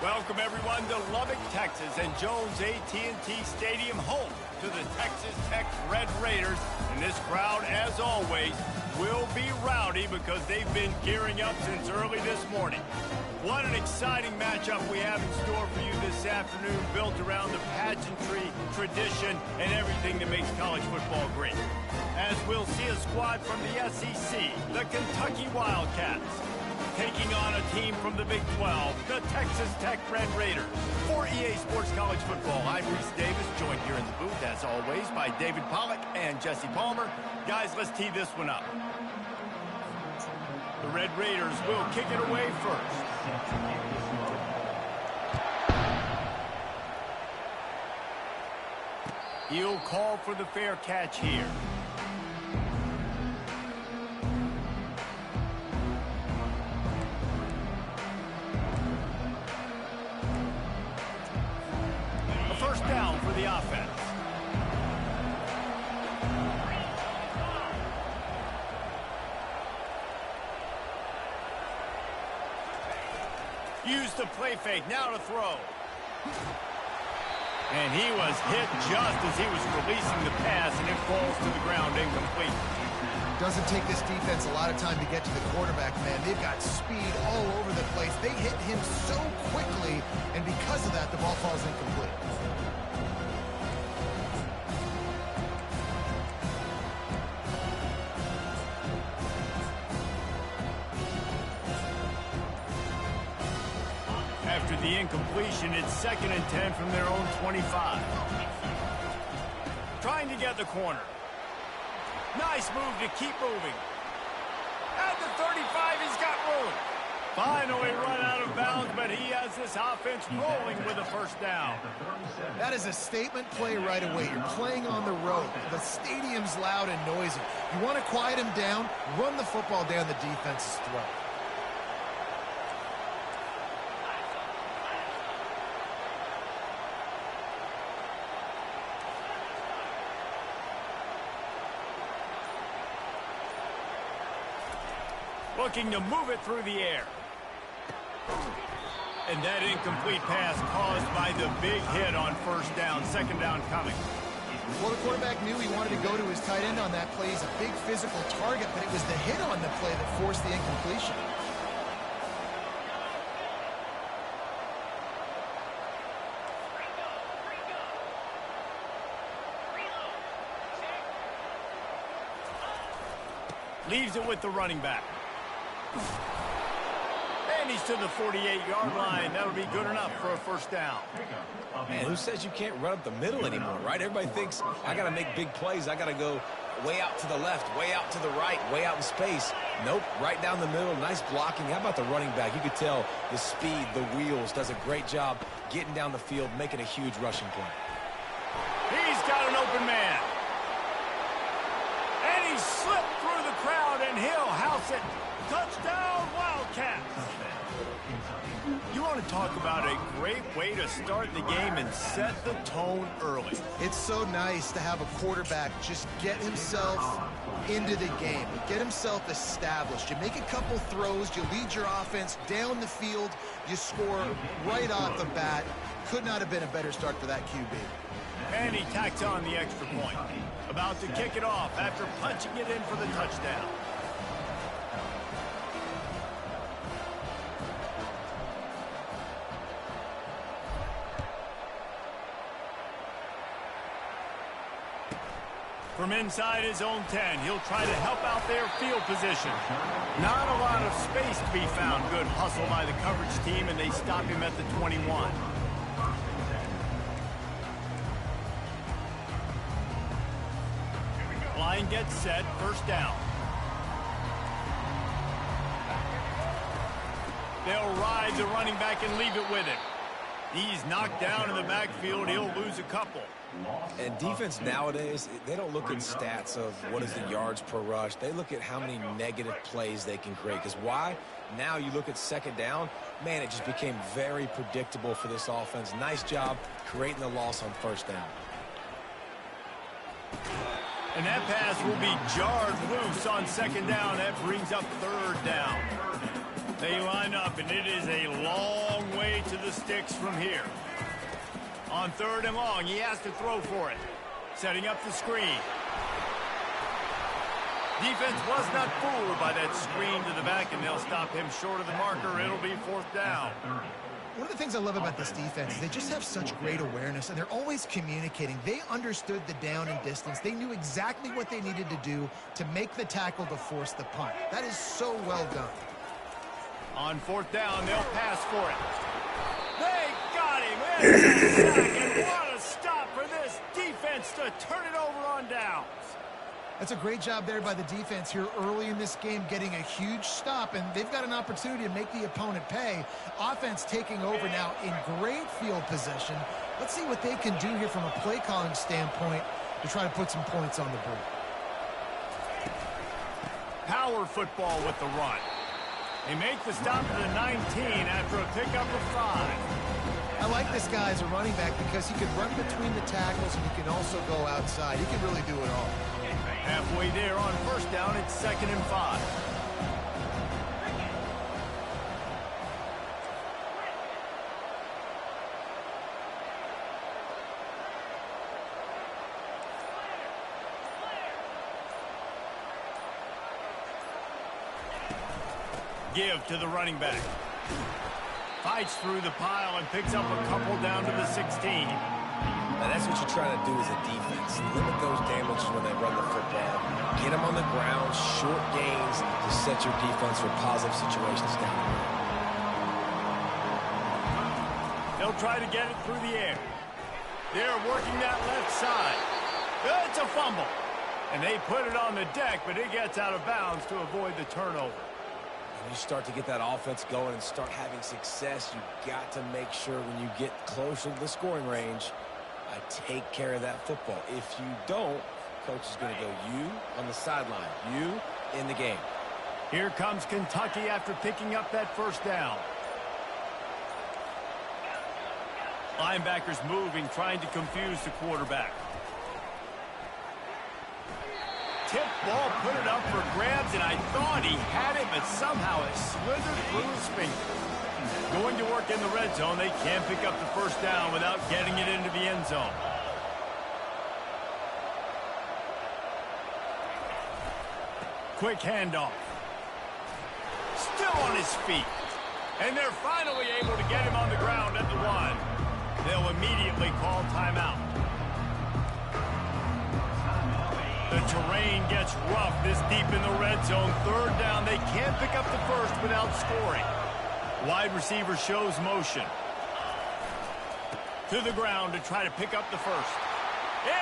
Welcome, everyone, to Lubbock, Texas, and Jones AT&T Stadium, home to the Texas Tech Red Raiders. And this crowd, as always, will be rowdy because they've been gearing up since early this morning. What an exciting matchup we have in store for you this afternoon, built around the pageantry, tradition, and everything that makes college football great. As we'll see a squad from the SEC, the Kentucky Wildcats, taking on a team from the Big 12, the Texas Tech Red Raiders. For EA Sports College Football, I'm Reese Davis, joined here in the booth, as always, by David Pollack and Jesse Palmer. Guys, let's tee this one up. The Red Raiders will kick it away first. He'll call for the fair catch here. First down for the offense. Used the play fake, now to throw. And he was hit just as he was releasing the pass, and it falls to the ground incomplete. Doesn't take this defense a lot of time to get to the quarterback, man. They've got speed all over the place. They hit him so quickly, and because of that, the ball falls incomplete. After the incompletion, it's 2nd and 10 from their own 25. Trying to get the corner. Nice move to keep moving. At the 35, he's got room. Finally run out of bounds, but he has this offense rolling with a first down. That is a statement play right away. You're playing on the road. The stadium's loud and noisy. You want to quiet him down, run the football down the defense's throat. Looking to move it through the air. And that incomplete pass caused by the big hit on first down. 2nd down coming. Well, the quarterback knew he wanted to go to his tight end on that play. He's a big physical target, but it was the hit on the play that forced the incompletion. Leaves it with the running back. And he's to the 48-yard line. That'll be good enough for a first down. Man, who says you can't run up the middle anymore, right? Everybody thinks, I got to make big plays. I got to go way out to the left, way out to the right, way out in space. Nope, right down the middle. Nice blocking. How about the running back? You could tell the speed, the wheels, does a great job getting down the field, making a huge rushing play. He's got an open man. And he slipped through the crowd, and he'll house it. Touchdown, Wildcats! You want to talk about a great way to start the game and set the tone early. It's so nice to have a quarterback just get himself into the game, get himself established. You make a couple throws, you lead your offense down the field, you score right off the bat. Could not have been a better start for that QB. And he tacks on the extra point. About to kick it off after punching it in for the touchdown. From inside his own 10, he'll try to help out their field position. Not a lot of space to be found. Good hustle by the coverage team, and they stop him at the 21. Line gets set, first down. They'll ride the running back and leave it with him. He's knocked down in the backfield. He'll lose a couple. And defense nowadays, they don't look at stats of what is the yards per rush. They look at how many negative plays they can create. Because why? Now you look at 2nd down, man, it just became very predictable for this offense. Nice job creating the loss on first down. And that pass will be jarred loose on 2nd down. That brings up 3rd down. They line up, and it is a long way to the sticks from here. On 3rd and long, he has to throw for it. Setting up the screen. Defense was not fooled by that screen to the back, and they'll stop him short of the marker. It'll be 4th down. One of the things I love about this defense is they just have such great awareness, and they're always communicating. They understood the down and distance. They knew exactly what they needed to do to make the tackle to force the punt. That is so well done. On 4th down, they'll pass for it. They got him. It's a sack, and what a stop for this defense to turn it over on downs. That's a great job there by the defense here early in this game, getting a huge stop, and they've got an opportunity to make the opponent pay. Offense taking over now in great field possession. Let's see what they can do here from a play calling standpoint to try to put some points on the board. Power football with the run. They make the stop at the 19 after a pickup of 5. I like this guy as a running back because he can run between the tackles and he can also go outside. He can really do it all. Halfway there on 1st down, it's 2nd and 5. Give to the running back. Fights through the pile and picks up a couple down to the 16. Now that's what you're trying to do as a defense. Limit those damages when they run the football. Get them on the ground, short gains to set your defense for positive situations down the road. They'll try to get it through the air. They're working that left side. It's a fumble. And they put it on the deck, but it gets out of bounds to avoid the turnover. When you start to get that offense going and start having success, you've got to make sure when you get closer to the scoring range, take care of that football. If you don't, coach is going to go you on the sideline, you in the game. Here comes Kentucky after picking up that 1st down. Linebackers moving, trying to confuse the quarterback. Tip ball, put it up for grabs, and I thought he had it, but somehow it slithered through his fingers. Going to work in the red zone, they can't pick up the 1st down without getting it into the end zone. Quick handoff. Still on his feet. And they're finally able to get him on the ground at the 1. They'll immediately call timeout. The terrain gets rough this deep in the red zone. 3rd down, they can't pick up the 1st without scoring. Wide receiver shows motion. To the ground to try to pick up the 1st.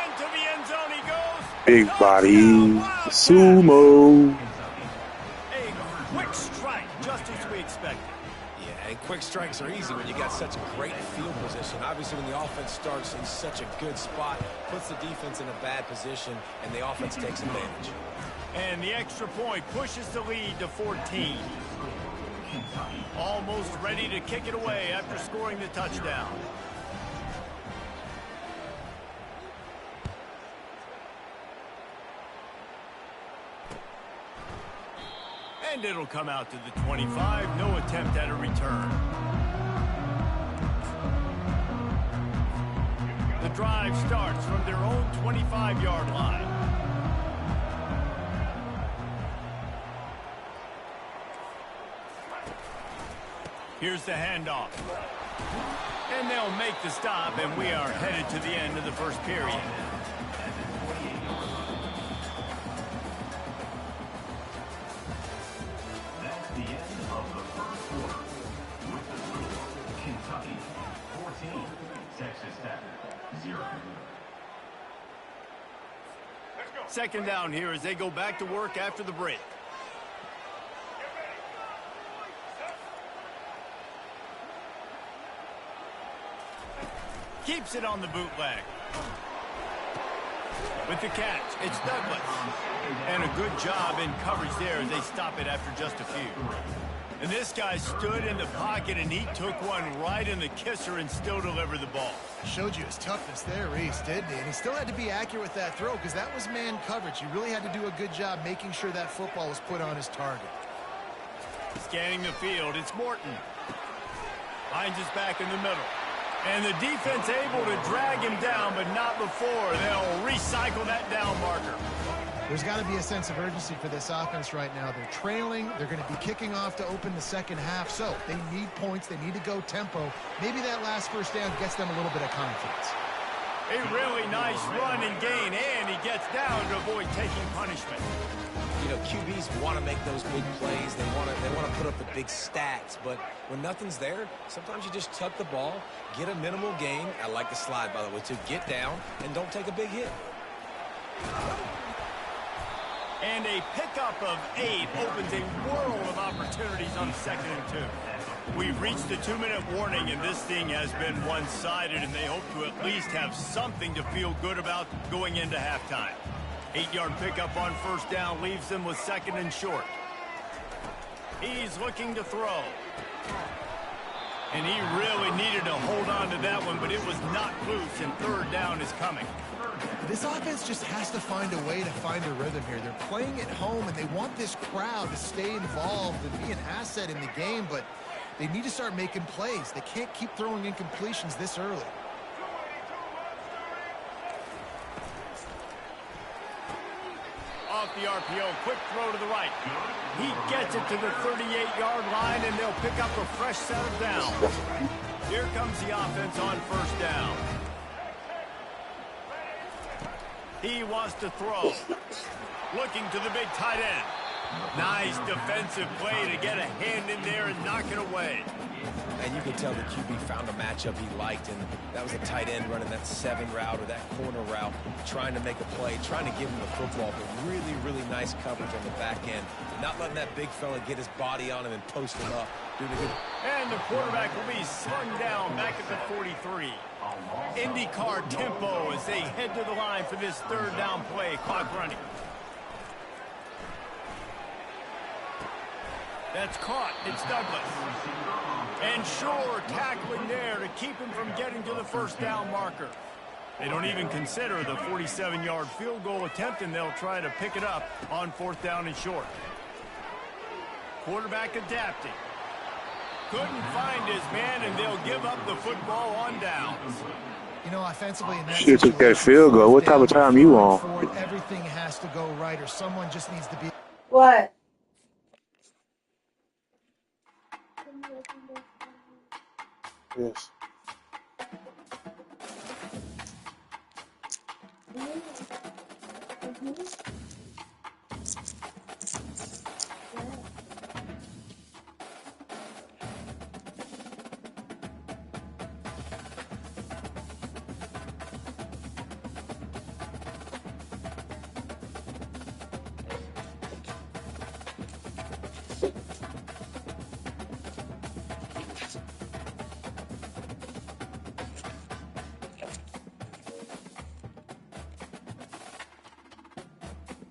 Into the end zone he goes. Big body, sumo. A quick strike, just as we expected. Yeah, and quick strikes are easy when you got such great field position. Obviously, when the offense starts in such a good spot, puts the defense in a bad position, and the offense takes advantage. And the extra point pushes the lead to 14. Almost ready to kick it away after scoring the touchdown. And it'll come out to the 25. No attempt at a return. The drive starts from their own 25-yard line. Here's the handoff. And they'll make the stop, and we are headed to the end of the 1st period. That's the end of the 1st quarter. With the score, Kentucky 14, Texas Tech 0. 2nd down here as they go back to work after the break. Keeps it on the bootleg. With the catch, it's Douglas. And a good job in coverage there as they stop it after just a few. And this guy stood in the pocket, and he took one right in the kisser and still delivered the ball. Showed you his toughness there, Reese, didn't he? And he still had to be accurate with that throw because that was man coverage. He really had to do a good job making sure that football was put on his target. Scanning the field, it's Morton. Finds his back in the middle. And the defense able to drag him down, but not before. They'll recycle that down marker. There's got to be a sense of urgency for this offense right now. They're trailing. They're going to be kicking off to open the second half. So they need points. They need to go tempo. Maybe that last first down gets them a little bit of confidence. A really nice run and gain, and he gets down to avoid taking punishment. You know, QBs want to make those big plays. They want to put up the big stats. But when nothing's there, sometimes you just tuck the ball, get a minimal gain. I like the slide, by the way, to get down and don't take a big hit. And a pickup of 8 opens a world of opportunities on 2nd and 2. We've reached the 2-minute warning, and this thing has been one-sided, and they hope to at least have something to feel good about going into halftime. 8-yard pickup on first down leaves them with 2nd and short. He's looking to throw. And he really needed to hold on to that one, but it was not loose, and 3rd down is coming. This offense just has to find a way to find a rhythm here. They're playing at home, and they want this crowd to stay involved and be an asset in the game, but they need to start making plays. They can't keep throwing incompletions this early. Off the RPO, quick throw to the right. He gets it to the 38-yard line, and they'll pick up a fresh set of downs. Here comes the offense on first down. He wants to throw. Looking to the big tight end. Nice defensive play to get a hand in there and knock it away. And you can tell the QB found a matchup he liked, and that was a tight end running that 7 route or that corner route, trying to make a play, trying to give him the football, but really, really nice coverage on the back end. Not letting that big fella get his body on him and post him up. Doing a good. And the quarterback will be slung down back at the 43. IndyCar tempo as they head to the line for this 3rd down play. Clock running. That's caught. It's Douglas. And Shore tackling there to keep him from getting to the first down marker. They don't even consider the 47-yard field goal attempt, and they'll try to pick it up on 4th down and short. Quarterback adapting. Couldn't find his man, and they'll give up the football on downs. You know, offensively in that Shit took that situation, field goal. What type of time you on? forward, everything has to go right, or someone just needs to be. What? Yes.